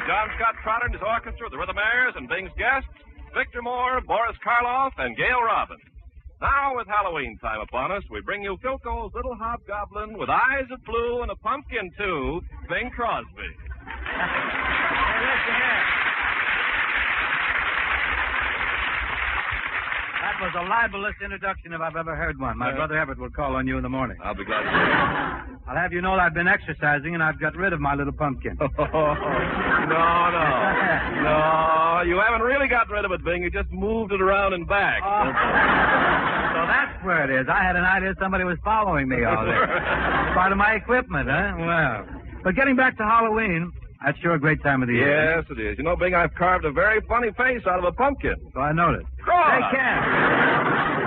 John Scott Trotter and his orchestra, the Rhythmaires, and Bing's guests, Victor Moore, Boris Karloff, and Gail Robin. Now, with Halloween time upon us, we bring you Philco's little hobgoblin with eyes of blue and a pumpkin, too, Bing Crosby. Hey, listen here. That was a libelous introduction if I've ever heard one. My brother Everett will call on you in the morning. I'll be glad to hear it. I'll have you know that I've been exercising and I've got rid of my little pumpkin. No. You haven't really gotten rid of it, Bing. You just moved it around and back. So that's where it is. I had an idea somebody was following me all day. Part of my equipment, huh? Well. But getting back to Halloween, that's sure a great time of the year. Yes, it is. You know, Bing, I've carved a very funny face out of a pumpkin. So I noticed. Hey, Ken.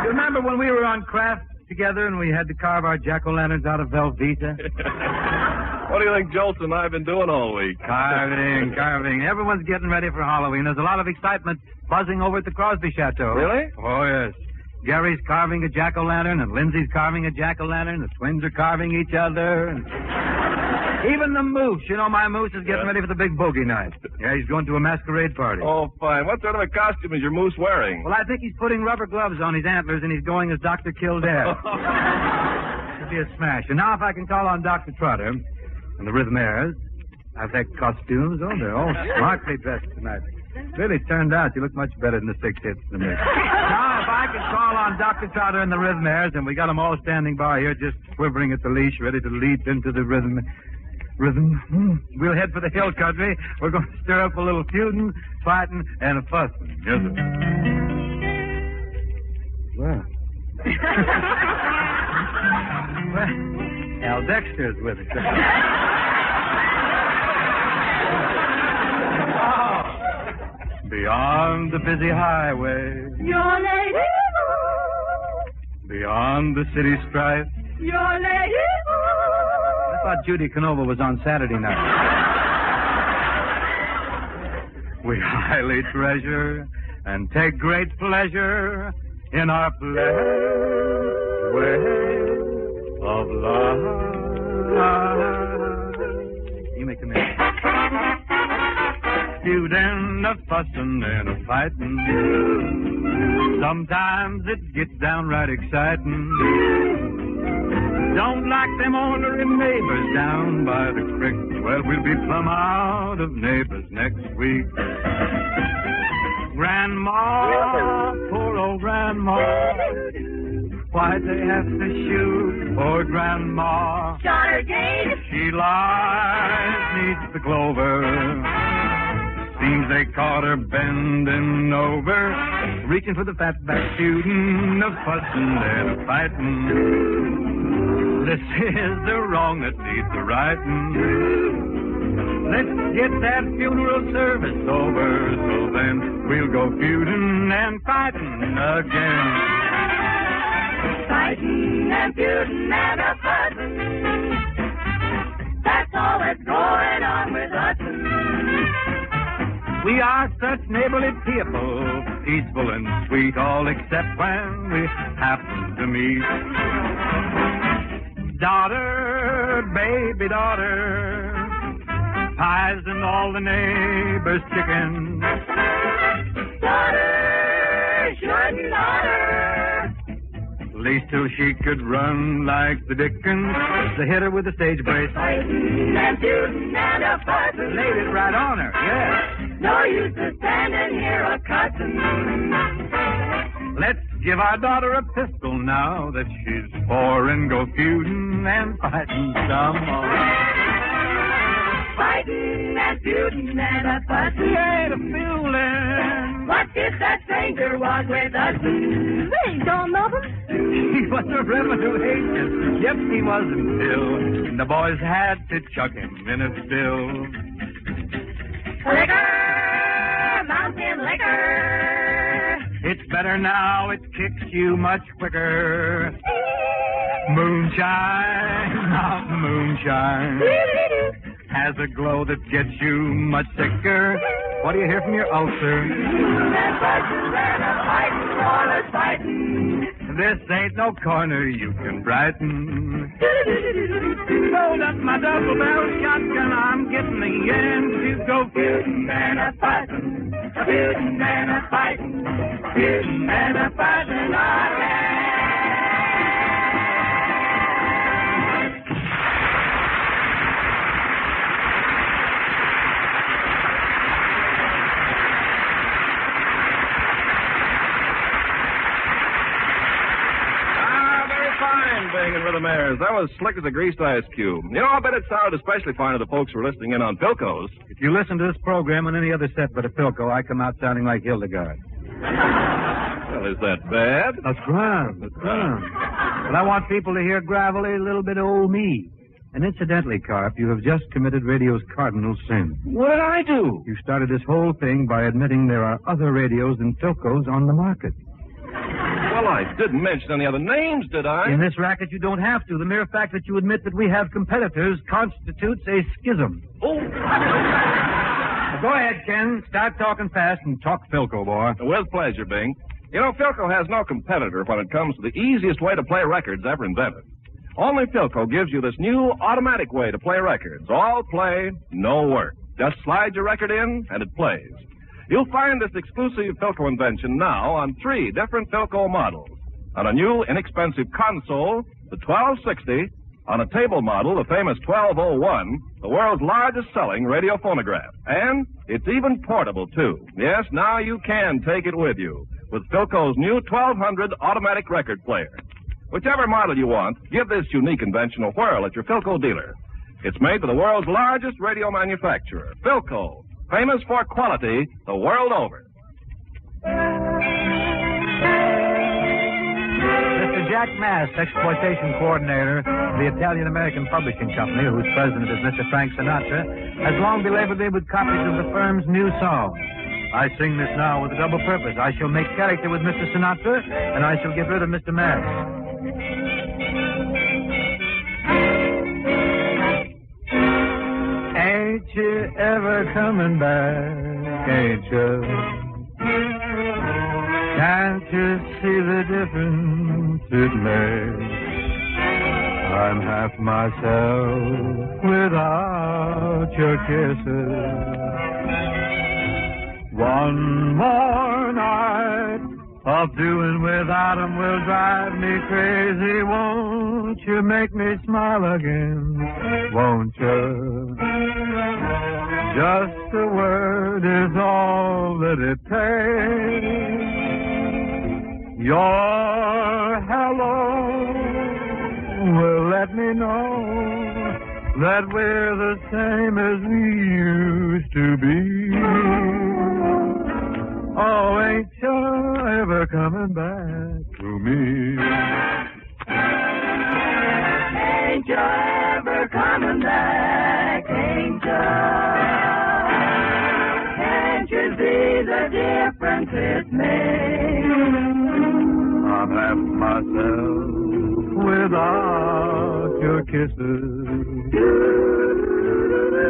You remember when we were on craft together and we had to carve our jack-o'-lanterns out of Velveeta? What do you think Jolson and I have been doing all week? Carving. Everyone's getting ready for Halloween. There's a lot of excitement buzzing over at the Crosby Chateau. Really? Oh, yes. Gary's carving a jack-o'-lantern, and Lindsay's carving a jack-o'-lantern. The twins are carving each other. And even the moose. You know, my moose is getting ready for the big bogey night. Yeah, he's going to a masquerade party. Oh, fine. What sort of a costume is your moose wearing? Well, I think he's putting rubber gloves on his antlers, and he's going as Dr. Kildare. It'll be a smash. And now if I can call on Dr. Trotter and the Rhythmaires. I've had costumes. Oh, they're all smartly dressed tonight. Really turned out you look much better than the 6 hits than me. Now, if I can call on Dr. Trotter and the Rhythmaires, and we got them all standing by here just quivering at the leash, ready to leap into the rhythm. We'll head for the hill country. We're going to stir up a little feuding, fighting, and a fussing. Yes, sir. Well. Well, Al Dexter's with us. Beyond the busy highway. Your lady. Beyond the city strife. Your lady. I thought Judy Canova was on Saturday night. We highly treasure and take great pleasure in our blessed way of life. You may come in. Feuding, a fussing, and a fighting. Sometimes it gets downright exciting. Don't like them ornery neighbors down by the creek. Well, we'll be plumb out of neighbors next week. Grandma, poor old Grandma. Why'd they have to shoot poor Grandma? Shot her dead. She lies, needs the clover. Seems they caught her bending over, reaching for the fatback, shooting, a fussing and a fighting. This is the wrong that needs the righting. Let's get that funeral service over, so then we'll go feuding and fighting again. Fighting and feuding and a fussing. That's all that's going on with us. We are such neighborly people, peaceful and sweet, all except when we happen to meet. Daughter, baby daughter, pies and all the neighbors' chickens. Daughter, shouldn't daughter. At least till she could run like the Dickens. The hitter with the stage brace. Fighting and shooting and a fussing. Laid it right on her, yes. No use to standing here a cussing. Let's give our daughter a pistol now that she's 4 and go feuding and fighting some more. Fighting and feuding and a fussing. We ain't a feeling. What if that stranger was with us? They don't know him. He was a revenue agent. Yep, he was until the boys had to chuck him in a still. Liquor! Mountain liquor! It's better now, it kicks you much quicker. Moonshine, mountain moonshine, has a glow that gets you much sicker. What do you hear from your ulcer? This ain't no corner you can brighten. Load up my double-barrel shotgun, I'm getting the yams to go. Shooting and a fighting, shooting and a fighting, shooting and a fighting again. Being in Rhythm Airs. That was slick as a greased ice cube. You know, I bet it sounded especially fine to the folks who were listening in on Philco's. If you listen to this program on any other set but a Philco, I come out sounding like Hildegard. Well, is that bad? That's grand. That's grand. But I want people to hear gravelly a little bit of old me. And incidentally, Carp, you have just committed radio's cardinal sin. What did I do? You started this whole thing by admitting there are other radios than Philco's on the market. Well, I didn't mention any other names, did I? In this racket, you don't have to. The mere fact that you admit that we have competitors constitutes a schism. Oh! Now, go ahead, Ken. Start talking fast and talk Philco, boy. With pleasure, Bing. You know, Philco has no competitor when it comes to the easiest way to play records ever invented. Only Philco gives you this new automatic way to play records. All play, no work. Just slide your record in, and it plays. You'll find this exclusive Philco invention now on 3 different Philco models. On a new, inexpensive console, the 1260. On a table model, the famous 1201, the world's largest selling radio phonograph. And it's even portable, too. Yes, now you can take it with you with Philco's new 1200 automatic record player. Whichever model you want, give this unique invention a whirl at your Philco dealer. It's made by the world's largest radio manufacturer, Philco. Famous for quality the world over. Mr. Jack Mass, exploitation coordinator of the Italian-American Publishing Company, whose president is Mr. Frank Sinatra, has long belabored me with copies of the firm's new song. I sing this now with a double purpose. I shall make character with Mr. Sinatra, and I shall get rid of Mr. Mass. Ain't you ever coming back, ain't you? Can't you see the difference it makes? I'm half myself without your kisses. One more night of doing without 'em will drive me crazy. Won't you make me smile again? Won't you? Just a word is all that it takes. Your hello will let me know that we're the same as we used to be. Oh, ain't you ever coming back to me? Ain't you ever coming back, ain't you? Can't you see the difference it makes? I'm half myself without your kisses.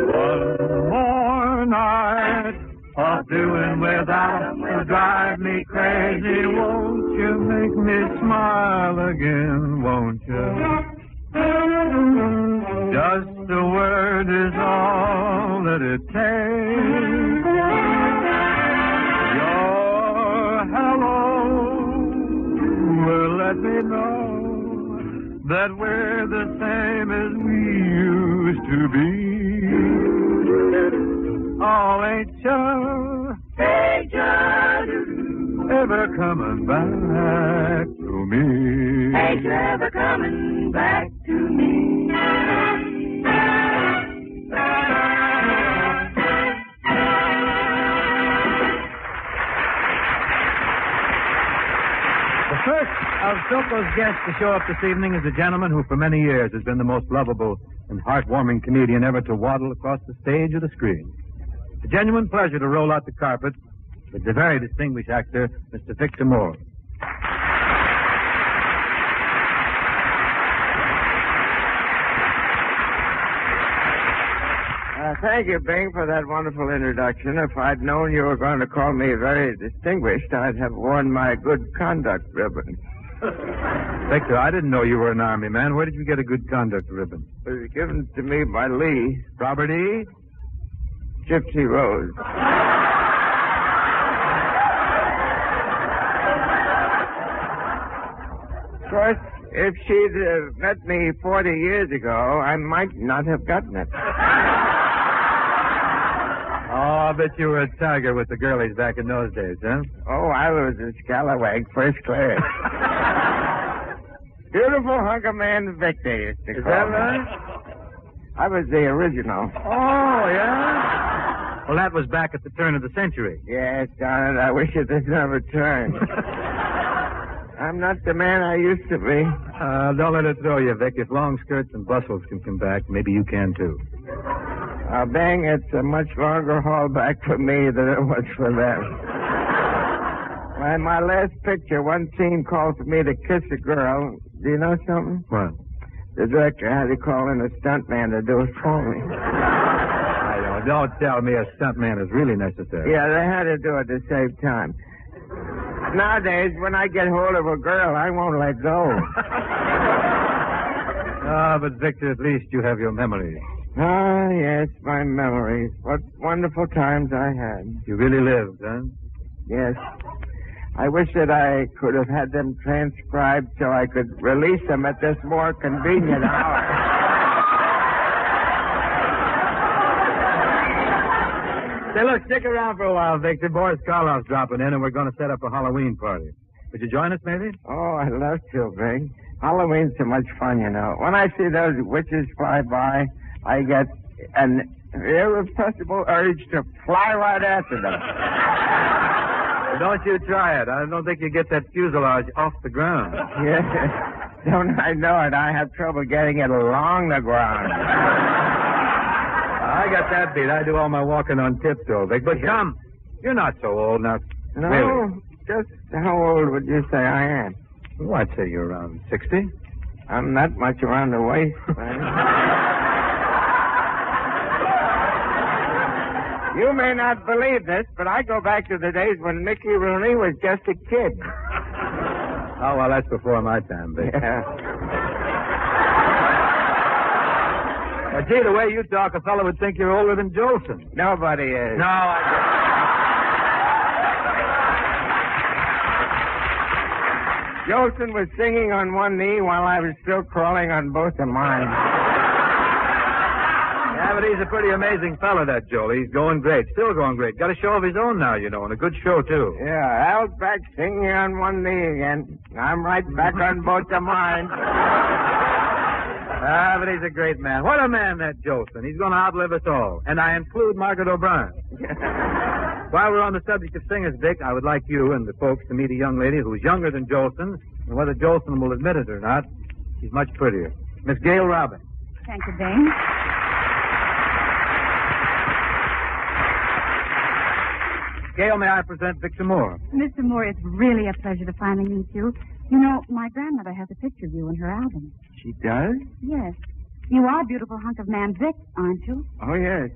One more night of doing without 'em will drive me crazy. Won't you make me smile again, won't you? Just a word is all that it takes. Your hello will let me know that we're the same as we used to be. Oh, ain't you ever coming back to me? Ain't you ever coming back to me? The first of Philco's guests to show up this evening is a gentleman who for many years has been the most lovable and heartwarming comedian ever to waddle across the stage or the screen. It's a genuine pleasure to roll out the carpet with the very distinguished actor, Mr. Victor Moore. Thank you, Bing, for that wonderful introduction. If I'd known you were going to call me very distinguished, I'd have worn my good conduct ribbon. Victor, I didn't know you were an Army man. Where did you get a good conduct ribbon? It was given to me by Lee. Robert E.? Gypsy Rose. Of course, if she'd met me 40 years ago, I might not have gotten it. Oh, I bet you were a tiger with the girlies back in those days, huh? Oh, I was a scalawag first class. Beautiful hunk of man Victor used to Is call that me. right? I was the original. Oh, yeah? Well, that was back at the turn of the century. Yes, darn it, I wish it had never turned. I'm not the man I used to be. Don't let it throw you, Vic. If long skirts and bustles can come back, maybe you can, too. Bang, it's a much longer haul back for me than it was for them. My last picture, one scene called for me to kiss a girl. Do you know something? What? The director had to call in a stuntman to do it for me. I don't tell me a stuntman is really necessary. Yeah, they had to do it to save time. Nowadays, when I get hold of a girl, I won't let go. But Victor, at least you have your memories. Ah, yes, my memories. What wonderful times I had. You really lived, huh? Yes. I wish that I could have had them transcribed so I could release them at this more convenient hour. Say, look, stick around for a while, Victor. Boris Karloff's dropping in, and we're going to set up a Halloween party. Would you join us, maybe? Oh, I'd love to, Big. Halloween's so much fun, you know. When I see those witches fly by, I get an irrepressible urge to fly right after them. Don't you try it. I don't think you get that fuselage off the ground. Yes. Don't I know it? I have trouble getting it along the ground. I got that beat. I do all my walking on tiptoe, Vic. But come, you're not so old now. No, Really? just how old would you say I am? Well, I'd say you're around 60. I'm not much around the waist, man. You may not believe this, but I go back to the days when Mickey Rooney was just a kid. Oh, well, that's before my time, Vic. Yeah. Gee, the way you talk, a fellow would think you're older than Jolson. Nobody is. No, Jolson was singing on one knee while I was still crawling on both of mine. Yeah, but he's a pretty amazing fellow, that Joel. He's going great. Still going great. Got a show of his own now, you know, and a good show, too. Yeah, Al's back singing on one knee again. I'm right back on both of mine. But he's a great man. What a man, that Jolson. He's going to outlive us all. And I include Margaret O'Brien. While we're on the subject of singers, Dick, I would like you and the folks to meet a young lady who's younger than Jolson, and whether Jolson will admit it or not, she's much prettier. Miss Gail Robin. Thank you, Dane. Gail, may I present Victor Moore? Mr. Moore, it's really a pleasure to finally meet you. You know, my grandmother has a picture of you in her album. She does? Yes. You are a beautiful hunk of man Vic, aren't you? Oh, yes.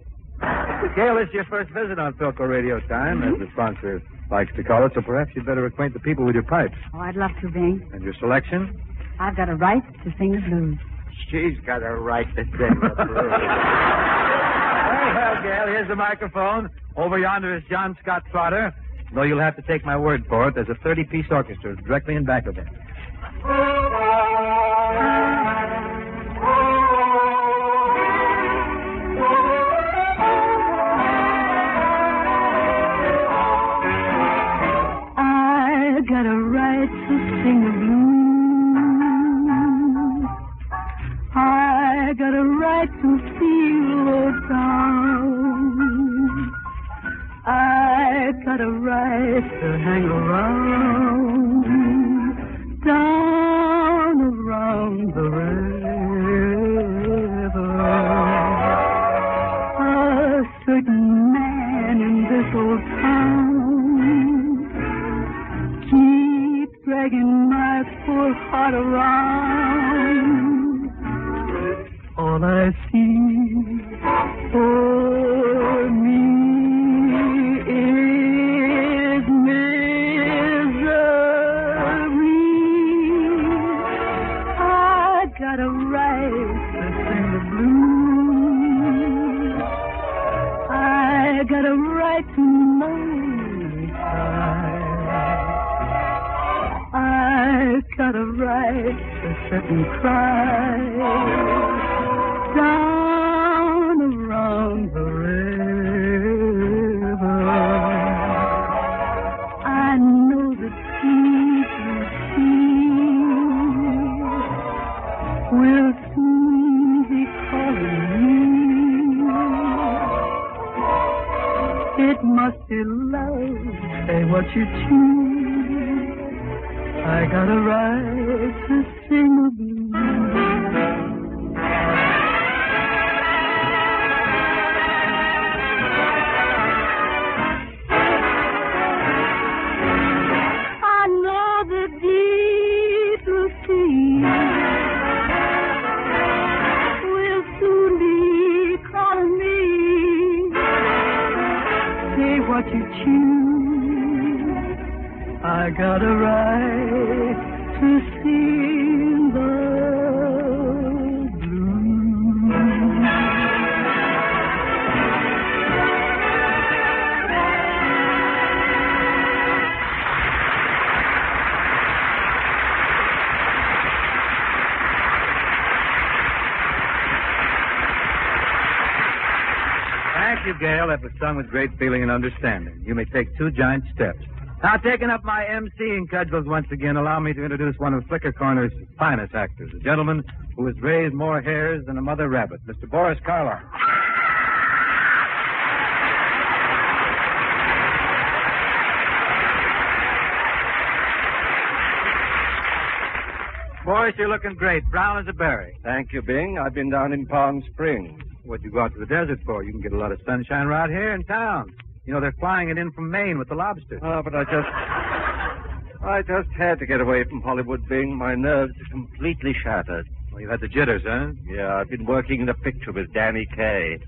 Gail, this is your first visit on Philco Radio Time, as the sponsor likes to call it, so perhaps you'd better acquaint the people with your pipes. Oh, I'd love to, Bing. And your selection? I've got a right to sing the blues. She's got a right to sing the blues. Well, Gail, here's the microphone. Over yonder is John Scott Trotter. Though you'll have to take my word for it, there's a 30-piece orchestra directly in back of him. I got a right to sing the blues. I got a right to feel low down. I got a right to hang around, down around the river. A certain man in this old town keeps dragging my poor heart around. All I see for me is misery. right to lonely time. I've got a right to sit and cry down around the river. I know the people will soon be calling me. It must be love, say what you choose. I got a right to sing the blues. I know the deep blue sea will soon be calling me. Say what you choose. I got a right to sing the blues. Thank you, Gail. That was sung with great feeling and understanding. You may take 2 giant steps. Now, taking up my emceeing cudgels once again, allow me to introduce one of Flicker Corner's finest actors, a gentleman who has raised more hairs than a mother rabbit, Mr. Boris Karloff. Boris, you're looking great, brown as a berry. Thank you, Bing. I've been down in Palm Springs. What'd you go out to the desert for? You can get a lot of sunshine right here in town. You know, they're flying it in from Maine with the lobsters. Oh, but I just had to get away from Hollywood, Bing. My nerves are completely shattered. Well, you had the jitters, huh? Yeah, I've been working in a picture with Danny Kaye.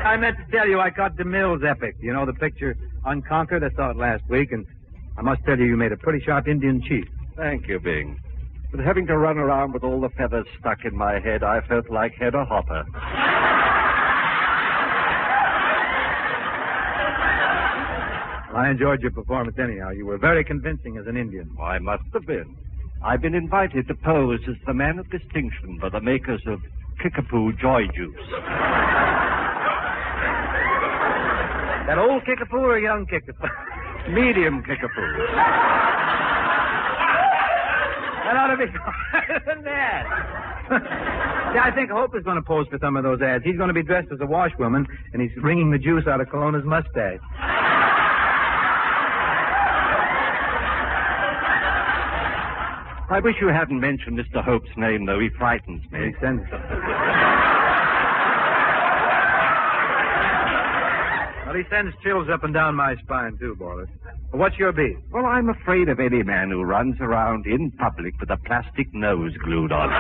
I meant to tell you I caught DeMille's epic. You know, the picture Unconquered? I saw it last week, and I must tell you, you made a pretty sharp Indian chief. Thank you, Bing. But having to run around with all the feathers stuck in my head, I felt like Hedda Hopper. I enjoyed your performance anyhow. You were very convincing as an Indian. Oh, I must have been. I've been invited to pose as the man of distinction by the makers of Kickapoo Joy Juice. That old Kickapoo or young Kickapoo? Medium Kickapoo. That ought to be harder than that. Yeah, I think Hope is going to pose for some of those ads. He's going to be dressed as a washwoman, and he's wringing the juice out of Colonna's mustache. I wish you hadn't mentioned Mr. Hope's name, though. He frightens me. He sends Well, he sends chills up and down my spine, too, Boris. What's your beat? Well, I'm afraid of any man who runs around in public with a plastic nose glued on.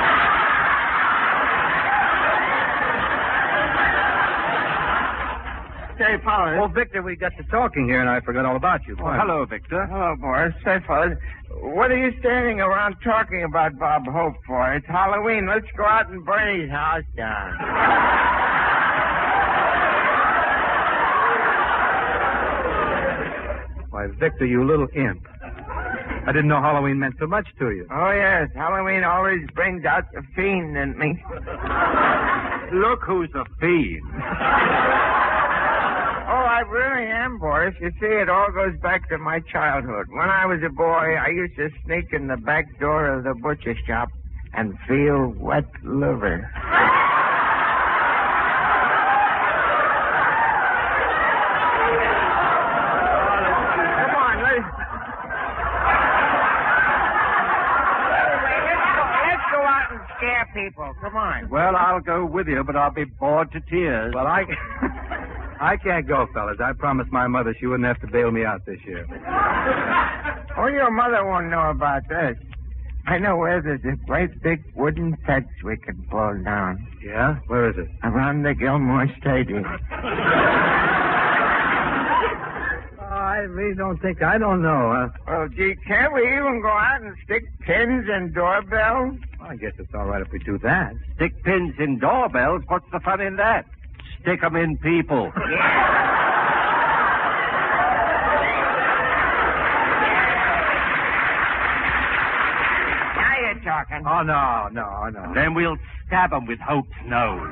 Say, fellas. Oh, Victor, we got to talking here, and I forgot all about you. Oh, hello, Victor. Hello, Boris. Say, fellas, what are you standing around talking about Bob Hope for? It's Halloween. Let's go out and burn his house down. Why, Victor, you little imp. I didn't know Halloween meant so much to you. Oh, yes. Halloween always brings out the fiend in me. Look who's a fiend. Oh, I really am, Boris. You see, it all goes back to my childhood. When I was a boy, I used to sneak in the back door of the butcher shop and feel wet liver. Come on, let's go out and scare people. Come on. Well, I'll go with you, but I'll be bored to tears. Well, I can't go, fellas. I promised my mother she wouldn't have to bail me out this year. Oh, your mother won't know about this. I know where there's a great big wooden fence we can pull down. Yeah? Where is it? Around the Gilmore Stadium. I really don't think... I don't know. Well, gee, can't we even go out and stick pins in doorbells? I guess it's all right if we do that. Stick pins in doorbells? What's the fun in that? stick 'em in people. Now you're talking. Oh, no. Then we'll stab 'em with Hope's nose.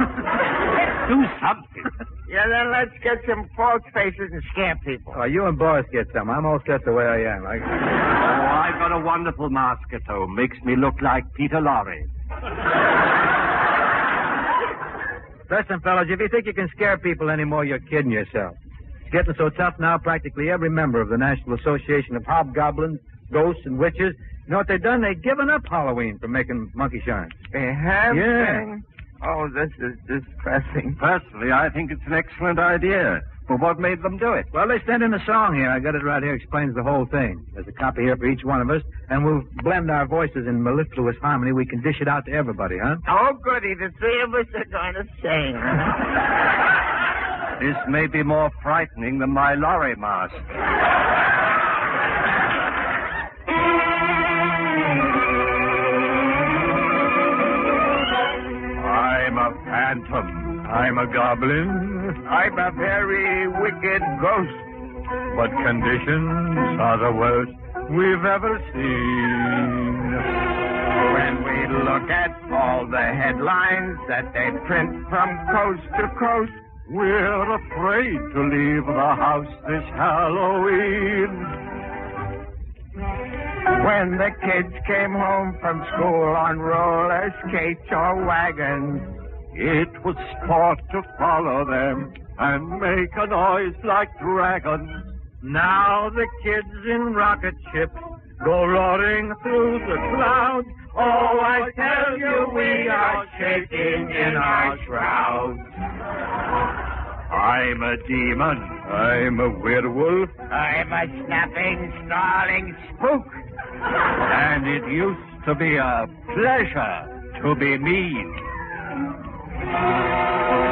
Do something. Yeah, then let's get some false faces and scare people. Oh, you and Boris get some. I'm all set the way I am. Oh, I've got a wonderful mask at home. Makes me look like Peter Lorre. Listen, fellas, if you think you can scare people anymore, you're kidding yourself. It's getting so tough now, practically every member of the National Association of Hobgoblins, Ghosts, and Witches, you know what they've done? They've given up Halloween for making monkey shines. They have? Yeah. Thing? Oh, this is distressing. Personally, I think it's an excellent idea. But what made them do it? Well, they sent in a song here. I got it right here. Explains the whole thing. There's a copy here for each one of us, and we'll blend our voices in mellifluous harmony. We can dish it out to everybody, huh? Oh, goody. The three of us are going to sing. This may be more frightening than my Lorre mask. I'm a phantom. I'm a goblin. I'm a very wicked ghost. But conditions are the worst we've ever seen. When we look at all the headlines that they print from coast to coast, We're afraid to leave the house this Halloween. when the kids came home from school on roller skates or wagons, It was sport to follow them and make a noise like dragons. Now the kids in rocket ships go roaring through the clouds. Oh, I tell you, we are shaking in our shrouds. I'm a demon. I'm a werewolf. I'm a snapping, snarling spook. And it used to be a pleasure to be mean.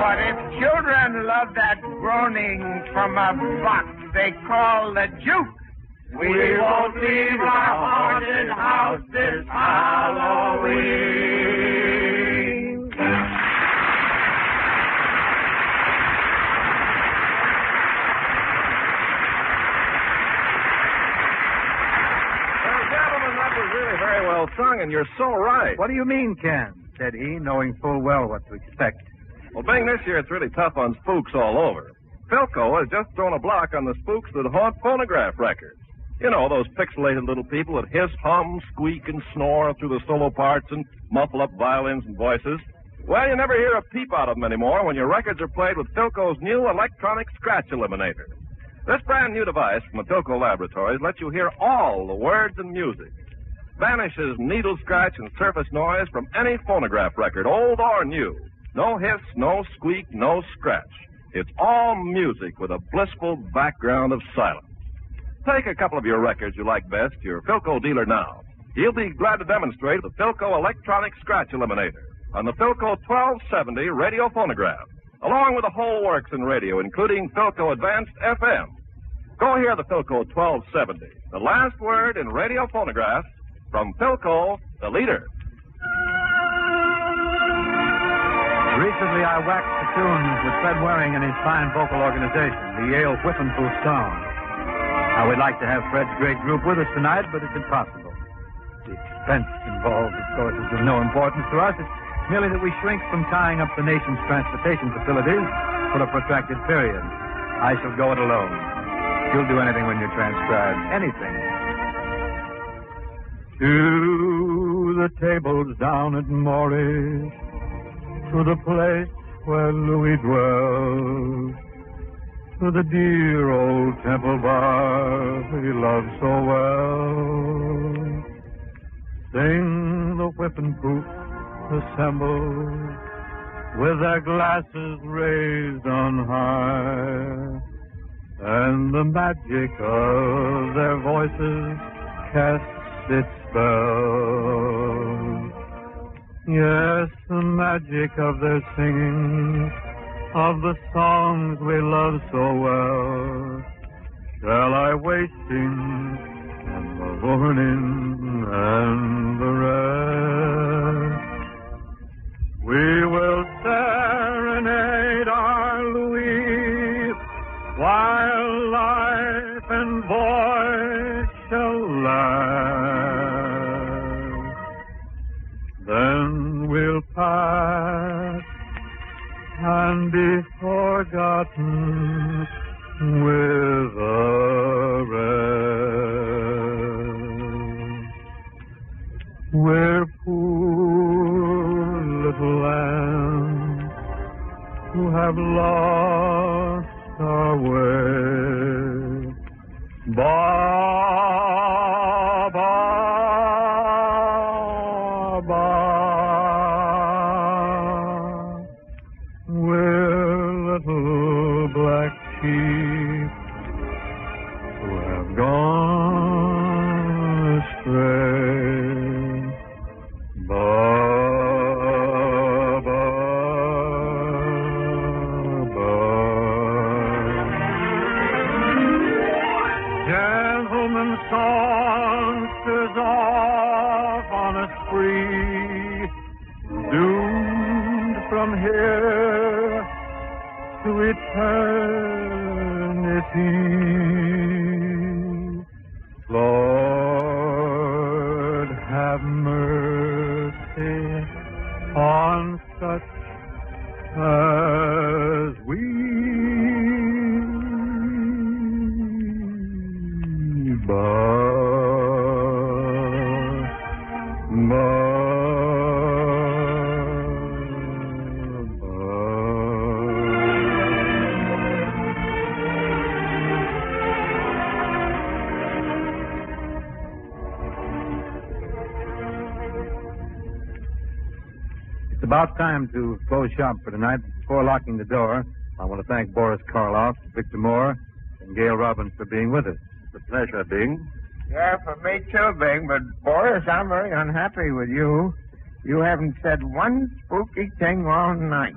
But if children love that groaning from a box they call the juke, We won't leave our haunted house this Halloween. Gentlemen, that was really very well sung, and you're so right. What do you mean, Ken? Said he, knowing full well what to expect. Well, being this year, it's really tough on spooks all over. Philco has just thrown a block on the spooks that haunt phonograph records. You know, those pixelated little people that hiss, hum, squeak, and snore through the solo parts and muffle up violins and voices. Well, you never hear a peep out of them anymore when your records are played with Philco's new electronic scratch eliminator. This brand new device from the Philco Laboratories lets you hear all the words and music. Banishes needle scratch and surface noise from any phonograph record, old or new. No hiss, no squeak, no scratch. It's all music with a blissful background of silence. Take a couple of your records you like best to your Philco dealer now. He'll be glad to demonstrate the Philco electronic scratch eliminator on the Philco 1270 radio phonograph, along with the whole works in radio, including Philco Advanced FM. Go hear the Philco 1270, the last word in radio phonograph from Philco, the leader. Recently, I waxed the tunes with Fred Waring and his fine vocal organization, the Yale Whippin'-Proof Song. Now, we'd like to have Fred's great group with us tonight, but it's impossible. The expense involved, of course, is of no importance to us. It's merely that we shrink from tying up the nation's transportation facilities for a protracted period. I shall go it alone. You'll do anything when you're transcribed. Anything. To the tables down at Morris, to the place where Louis dwells, to the dear old Temple Bar he loved so well. Sing the Whippin'-Proof assemble with their glasses raised on high, and the magic of their voices casts its spell. Yes, the magic of their singing, of the songs we love so well, shall I wasting on the morning and the rest. We will serenade our while life and voice shall last. Then we'll pass and be forgotten with the rest. We're poor little lambs who have lost our way. Ba, ba, ba. We're little black sheep who have gone astray. Ba, ba, ba. Gentlemen songsters off on a spree, doomed from here to eternity. Lord, have mercy on such as we. Ba, ba, It's about time to close shop for tonight. Before locking the door, I want to thank Boris Karloff, Victor Moore, and Gail Robbins for being with us. It's a pleasure, Bing. Yeah, for me too, Bing. But, Boris, I'm very unhappy with you. You haven't said one spooky thing all night.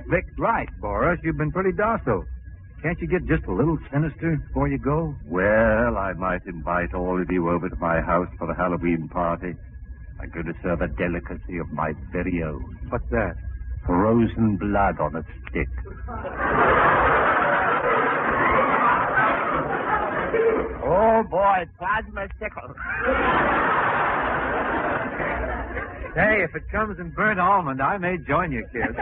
Vic's right, Boris. You've been pretty docile. Can't you get just a little sinister before you go? Well, I might invite all of you over to my house for the Halloween party. I'm going to serve a delicacy of my very own. What's that? Frozen blood on a stick. Oh, boy, plasma sickle. Hey, if it comes in burnt almond, I may join you, kid.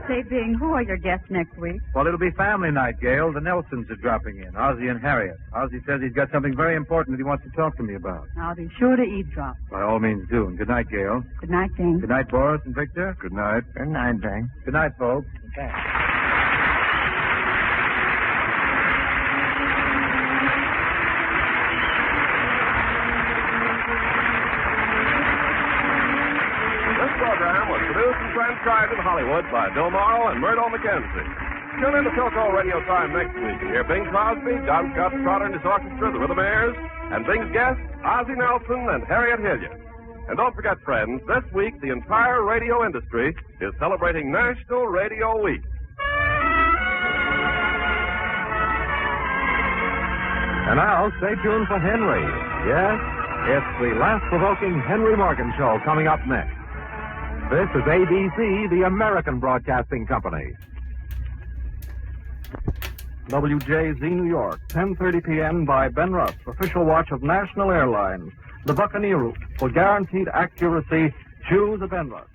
Say, Bing, who are your guests next week? Well, it'll be family night, Gail. The Nelsons are dropping in, Ozzie and Harriet. Ozzie says he's got something very important that he wants to talk to me about. I'll be sure to eavesdrop. By all means, do. And good night, Gail. Good night, Bing. Good night, Boris and Victor. Good night. Good night, Bing. Good night, folks. This program was produced and transcribed in Hollywood by Bill Morrow and Murdo McKenzie. Tune in to Philco Radio Time next week and hear Bing Crosby, John Scott Trotter and his orchestra, the Rhythmaires, and Bing's guests, Ozzie Nelson and Harriet Hilliard. And don't forget, friends, this week the entire radio industry is celebrating National Radio Week. And now, stay tuned for Henry. Yes, it's the laugh-provoking Henry Morgan Show coming up next. This is ABC, the American Broadcasting Company. WJZ New York, 10:30 p.m. by Ben Russ, official watch of National Airlines. The Buccaneer route. For guaranteed accuracy, choose a Ben Russ.